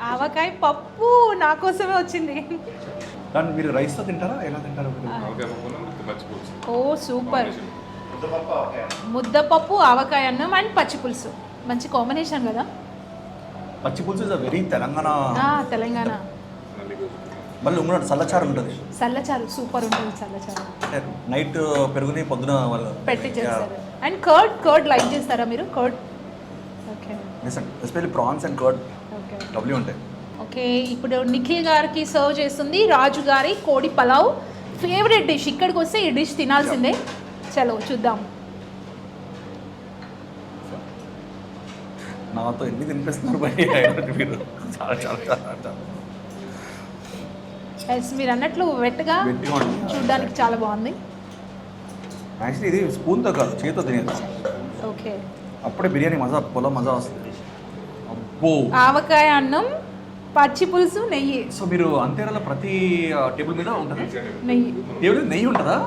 ఆవకాయ పప్పు నా కోసమే వచ్చింది. దాన్ని మీరు రైస్తో తింటారా, ఎలా తింటారు? ఓ సూపర్. ముద్దపప్పు ఆవకాయ అన్నం అండ్ పచ్చి పులుసు, మంచి కాంబినేషన్ కదా. పచ్చి పులుసు ఇస్ వెరీ తెలంగాణ. తెలంగాణ. మళ్ళీ ఉన్నట్టు చల్లచారు ఉంటుంది. చల్లచారు సూపర్ ఉంటుంది. చల్లచారు నైట్ పెరుగుని పొద్దున వాళ్ళు పెట్టి చేస్తారు. అండ్ కర్డ్ లైక్ చేస్తారా మీరు? Curd okay, especially prawns and curd okay lovely ఉంటాయి. ఓకే, ఇప్పుడు నిఖిల్ గారికి సర్వ్ చేస్తుంది రాజు గారి కోడి పలావ్. ఫేవరెట్ డిష్, ఇక్కడికి వస్తే ఈ డిష్ తినాల్సిందే. చలో చూద్దాం. నాతో ఎన్ని తినిపిస్తున్నారు మీరు? చాలా చాలా చాలా ఎస్, మీరు అన్నట్లు వెట్గా చూడడానికి చాలా బాగుంది. యాక్చువల్లీ ఇది స్పూన్తో కాదు, చేతితో తినేది. ఓకే, అప్పుడే బిర్యానీ మజా, పొలం మజా వస్తుంది. అబ్బో, ఆవకాయ అన్నం, పచ్చి పులుసు, నెయ్యి. సో మీరు అంతేనా ప్రతి టేబుల్ మీద ఉంటుందా? నెయ్యి టేబుల్ నెయ్యి ఉంటుందా?